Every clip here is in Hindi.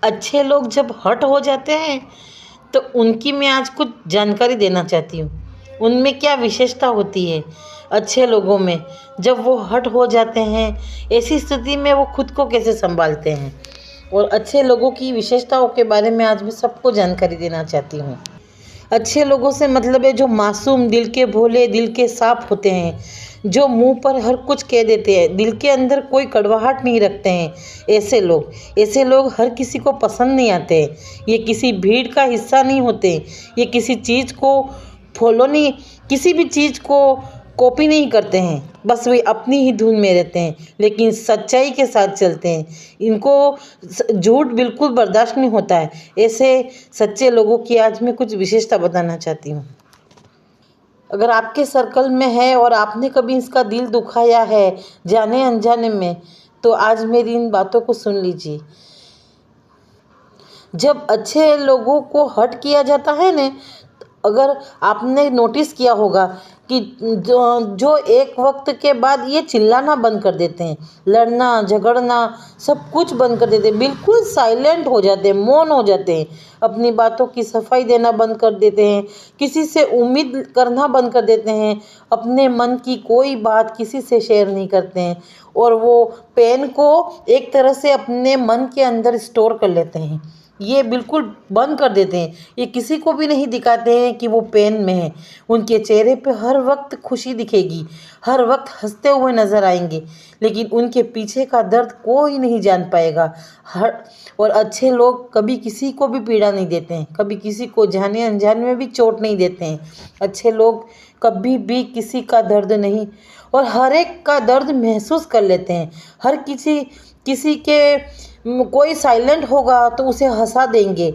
अच्छे लोग जब हर्ट हो जाते हैं तो उनकी मैं आज कुछ जानकारी देना चाहती हूँ। उनमें क्या विशेषता होती है अच्छे लोगों में, जब वो हर्ट हो जाते हैं ऐसी स्थिति में वो खुद को कैसे संभालते हैं, और अच्छे लोगों की विशेषताओं के बारे में आज मैं सबको जानकारी देना चाहती हूँ। अच्छे लोगों से मतलब है जो मासूम, दिल के भोले, दिल के साफ होते हैं, जो मुंह पर हर कुछ कह देते हैं, दिल के अंदर कोई कड़वाहट नहीं रखते हैं। ऐसे लोग हर किसी को पसंद नहीं आते। ये किसी भीड़ का हिस्सा नहीं होते। ये किसी चीज़ को फॉलो नहीं, किसी भी चीज़ को कॉपी नहीं करते हैं। बस वे अपनी ही धुन में रहते हैं, लेकिन सच्चाई के साथ चलते हैं। इनको झूठ बिल्कुल बर्दाश्त नहीं होता है। ऐसे सच्चे लोगों की आज मैं कुछ विशेषता बताना चाहती हूँ। अगर आपके सर्कल में है और आपने कभी इसका दिल दुखाया है जाने अनजाने में, तो आज मेरी इन बातों को सुन लीजिए। जब अच्छे लोगों को हर्ट किया जाता है ने, अगर आपने नोटिस किया होगा कि जो एक वक्त के बाद ये चिल्लाना बंद कर देते हैं, लड़ना झगड़ना सब कुछ बंद कर देते हैं, बिल्कुल साइलेंट हो जाते हैं, मौन हो जाते हैं, अपनी बातों की सफाई देना बंद कर देते हैं, किसी से उम्मीद करना बंद कर देते हैं, अपने मन की कोई बात किसी से शेयर नहीं करते हैं, और वो पेन को एक तरह से अपने मन के अंदर स्टोर कर लेते हैं। ये बिल्कुल बंद कर देते हैं। ये किसी को भी नहीं दिखाते हैं कि वो पेन में है। उनके चेहरे पे हर वक्त खुशी दिखेगी, हर वक्त हंसते हुए नजर आएंगे, लेकिन उनके पीछे का दर्द कोई नहीं जान पाएगा। और अच्छे लोग कभी किसी को भी पीड़ा नहीं देते हैं, कभी किसी को जाने अनजाने में भी चोट नहीं देते हैं। अच्छे लोग कभी भी किसी का दर्द नहीं, और हर एक का दर्द महसूस कर लेते हैं। हर किसी किसी के कोई साइलेंट होगा तो उसे हंसा देंगे,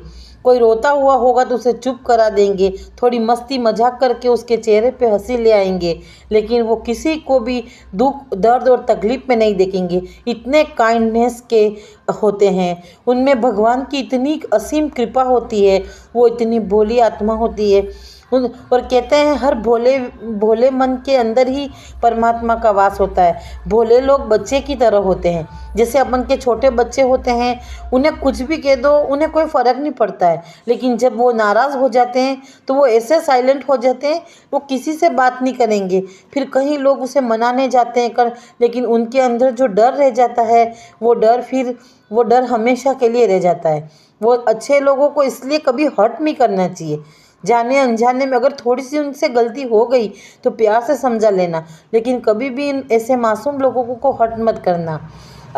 कोई रोता हुआ होगा तो उसे चुप करा देंगे, थोड़ी मस्ती मजाक करके उसके चेहरे पे हंसी ले आएंगे, लेकिन वो किसी को भी दुख, दर्द और तकलीफ में नहीं देखेंगे। इतने काइंडनेस के होते हैं, उनमें भगवान की इतनी असीम कृपा होती है, वो इतनी भोली आत्मा होती है। और कहते हैं हर भोले भोले मन के अंदर ही परमात्मा का वास होता है। भोले लोग बच्चे की तरह होते हैं, जैसे अपन के छोटे बच्चे होते हैं, उन्हें कुछ भी कह दो उन्हें कोई फ़र्क नहीं पड़ता है, लेकिन जब वो नाराज़ हो जाते हैं तो वो ऐसे साइलेंट हो जाते हैं, वो किसी से बात नहीं करेंगे। फिर कहीं लोग उसे मनाने जाते हैं लेकिन उनके अंदर जो डर रह जाता है, वो डर हमेशा के लिए रह जाता है। वो अच्छे लोगों को इसलिए कभी हर्ट नहीं करना चाहिए। जाने अनजाने में अगर थोड़ी सी उनसे गलती हो गई तो प्यार से समझा लेना, लेकिन कभी भी इन ऐसे मासूम लोगों को हर्ट मत करना।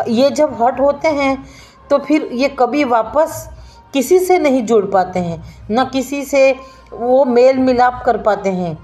ये जब हर्ट होते हैं तो फिर ये कभी वापस किसी से नहीं जुड़ पाते हैं, न किसी से वो मेल मिलाप कर पाते हैं।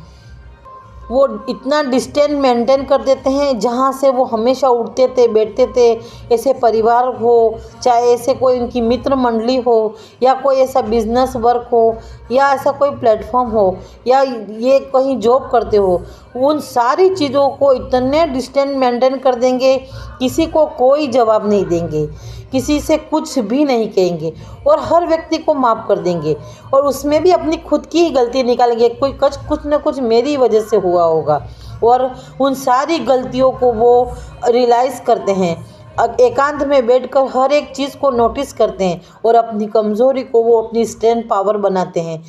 वो इतना डिस्टेंस मेंटेन कर देते हैं जहाँ से वो हमेशा उठते थे बैठते थे। ऐसे परिवार हो, चाहे ऐसे कोई उनकी मित्र मंडली हो, या कोई ऐसा बिजनेस वर्क हो, या ऐसा कोई प्लेटफॉर्म हो, या ये कहीं जॉब करते हो, उन सारी चीज़ों को इतने डिस्टेंस मेंटेन कर देंगे, किसी को कोई जवाब नहीं देंगे, किसी से कुछ भी नहीं कहेंगे, और हर व्यक्ति को माफ़ कर देंगे, और उसमें भी अपनी खुद की ही गलती निकालेंगे, कुछ न कुछ मेरी वजह से हुआ होगा, और उन सारी गलतियों को वो रियलाइज़ करते हैं। एकांत में बैठकर हर एक चीज़ को नोटिस करते हैं, और अपनी कमज़ोरी को वो अपनी स्ट्रेंथ पावर बनाते हैं।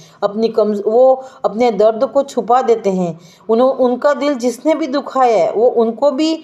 वो अपने दर्द को छुपा देते हैं। उनका दिल जिसने भी दुखाया है वो उनको भी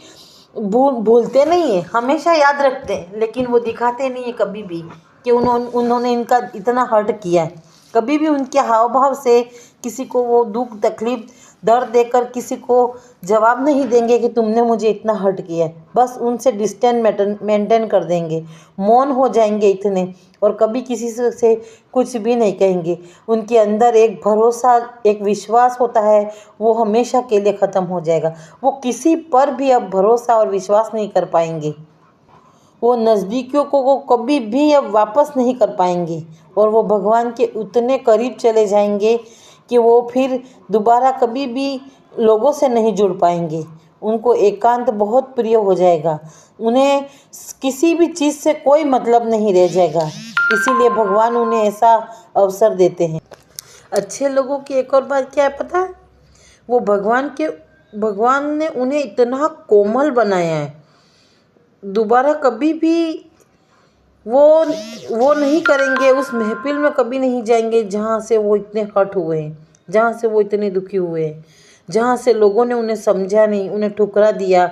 भूलते नहीं है, हमेशा याद रखते हैं, लेकिन वो दिखाते नहीं है कभी भी कि उन्होंने इनका इतना हर्ट किया है। कभी भी उनके हाव भाव से किसी को वो दुख तकलीफ दर्द देकर किसी को जवाब नहीं देंगे कि तुमने मुझे इतना हर्ट किया है। बस उनसे डिस्टेंस मेंटेन कर देंगे, मौन हो जाएंगे इतने, और कभी किसी से कुछ भी नहीं कहेंगे। उनके अंदर एक भरोसा, एक विश्वास होता है, वो हमेशा के लिए ख़त्म हो जाएगा। वो किसी पर भी अब भरोसा और विश्वास नहीं कर पाएंगे। वो नज़दीकियों को वो कभी भी अब वापस नहीं कर पाएंगे, और वो भगवान के उतने करीब चले जाएंगे कि वो फिर दोबारा कभी भी लोगों से नहीं जुड़ पाएंगे। उनको एकांत बहुत प्रिय हो जाएगा, उन्हें किसी भी चीज़ से कोई मतलब नहीं रह जाएगा। इसीलिए भगवान उन्हें ऐसा अवसर देते हैं। अच्छे लोगों की एक और बात क्या है पता है? वो भगवान ने उन्हें इतना कोमल बनाया है, दोबारा कभी भी वो नहीं करेंगे, उस महफिल में कभी नहीं जाएंगे जहाँ से वो इतने हर्ट हुए हैं, जहाँ से वो इतने दुखी हुए हैं, जहाँ से लोगों ने उन्हें समझा नहीं, उन्हें ठुकरा दिया।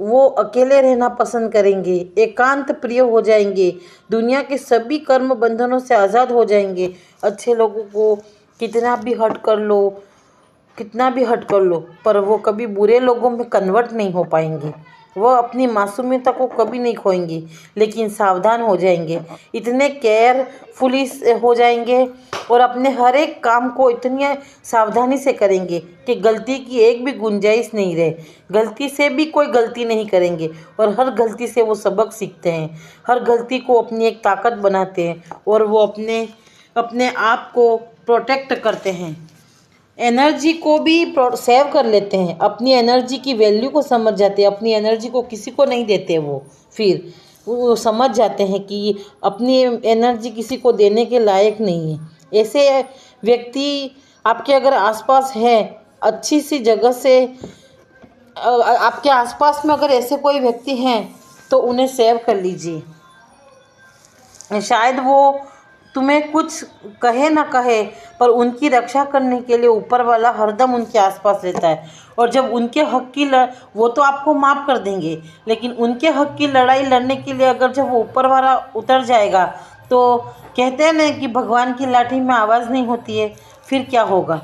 वो अकेले रहना पसंद करेंगे, एकांत प्रिय हो जाएंगे, दुनिया के सभी कर्म बंधनों से आज़ाद हो जाएंगे। अच्छे लोगों को कितना भी हर्ट कर लो, कितना भी हर्ट कर लो, पर वो कभी बुरे लोगों में कन्वर्ट नहीं हो पाएंगे। वो अपनी मासूमियत को कभी नहीं खोएंगे, लेकिन सावधान हो जाएंगे, इतने केयरफुली हो जाएंगे और अपने हर एक काम को इतनी सावधानी से करेंगे कि गलती की एक भी गुंजाइश नहीं रहे। गलती से भी कोई गलती नहीं करेंगे और हर गलती से वो सबक सीखते हैं, हर गलती को अपनी एक ताकत बनाते हैं और वो अपने अपने आप को प्रोटेक्ट करते हैं। एनर्जी को भी सेव कर लेते हैं, अपनी एनर्जी की वैल्यू को समझ जाते हैं, अपनी एनर्जी को किसी को नहीं देते। फिर वो समझ जाते हैं कि अपनी एनर्जी किसी को देने के लायक नहीं है। ऐसे व्यक्ति आपके अगर आसपास है, अच्छी सी जगह से आपके आसपास में अगर ऐसे कोई व्यक्ति हैं तो उन्हें सेव कर लीजिए। शायद वो तुम्हें कुछ कहे ना कहे, पर उनकी रक्षा करने के लिए ऊपर वाला हरदम उनके आसपास रहता है। और जब उनके हक की वो तो आपको माफ़ कर देंगे, लेकिन उनके हक की लड़ाई लड़ने के लिए अगर जब वो ऊपर वाला उतर जाएगा तो कहते हैं ना कि भगवान की लाठी में आवाज़ नहीं होती है, फिर क्या होगा।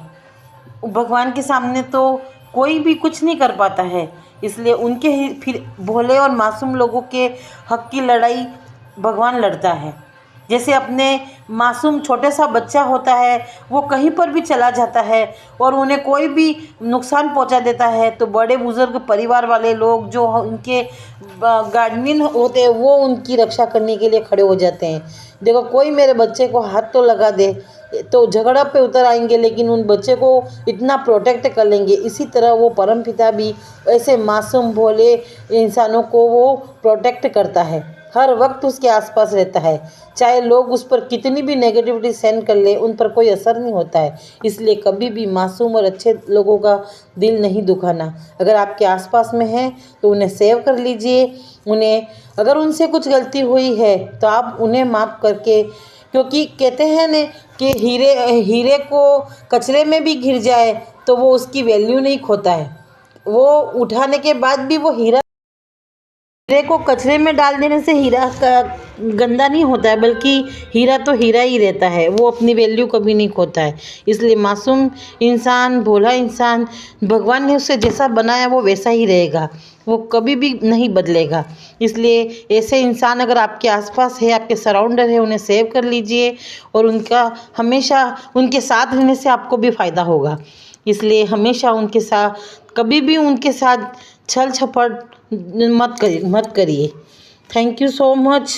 भगवान के सामने तो कोई भी कुछ नहीं कर पाता है, इसलिए उनके ही फिर भोले और मासूम लोगों के हक की लड़ाई भगवान लड़ता है। जैसे अपने मासूम छोटे सा बच्चा होता है, वो कहीं पर भी चला जाता है और उन्हें कोई भी नुकसान पहुंचा देता है तो बड़े बुजुर्ग परिवार वाले लोग जो उनके गार्डियन होते हैं वो उनकी रक्षा करने के लिए खड़े हो जाते हैं। देखो, कोई मेरे बच्चे को हाथ तो लगा दे तो झगड़ा पे उतर आएंगे, लेकिन उन बच्चे को इतना प्रोटेक्ट कर लेंगे। इसी तरह वो परमपिता भी ऐसे मासूम भोले इंसानों को वो प्रोटेक्ट करता है, हर वक्त उसके आसपास रहता है। चाहे लोग उस पर कितनी भी नेगेटिविटी सेंड कर ले, उन पर कोई असर नहीं होता है। इसलिए कभी भी मासूम और अच्छे लोगों का दिल नहीं दुखाना। अगर आपके आसपास में है तो उन्हें सेव कर लीजिए। उन्हें अगर उनसे कुछ गलती हुई है तो आप उन्हें माफ़ करके, क्योंकि कहते हैं न कि हीरे को कचरे में भी गिर जाए तो वो उसकी वैल्यू नहीं खोता है। वो उठाने के बाद भी वो हीरे को कचरे में डाल देने से हीरा का गंदा नहीं होता है, बल्कि हीरा तो हीरा ही रहता है, वो अपनी वैल्यू कभी नहीं खोता है। इसलिए मासूम इंसान, भोला इंसान, भगवान ने उसे जैसा बनाया वो वैसा ही रहेगा, वो कभी भी नहीं बदलेगा। इसलिए ऐसे इंसान अगर आपके आसपास है, आपके सराउंडर है, उन्हें सेव कर लीजिए और उनका हमेशा उनके साथ रहने से आपको भी फ़ायदा होगा। इसलिए हमेशा उनके साथ, कभी भी उनके साथ छल छपट मत करिए। Thank you so much.